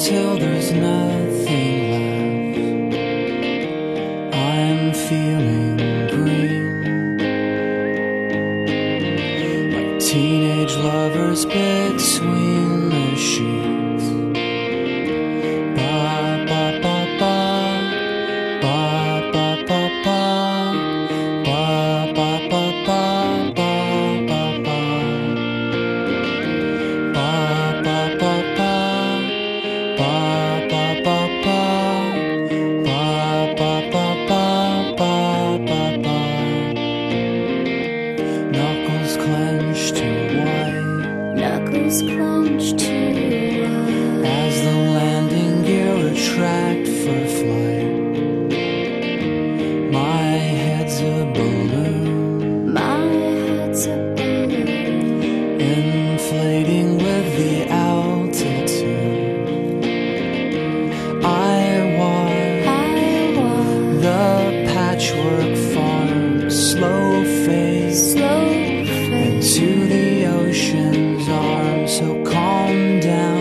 till there's nothing left. I'm feeling green, like teenage lovers between the sheets. Ba ba ba ba, ba ba ba ba, ba ba ba ba, ba ba ba, ba ba ba ba, ba ba ba ba, ba ba ba ba, ba ba ba. Knuckles clenched to white, Knuckles clenched to as the landing gear retract for flight. My head's a balloon, my head's a balloon, inflating with the altitude. I watch the patchwork farm slow fade slow fade to the ocean's arms. So calm down,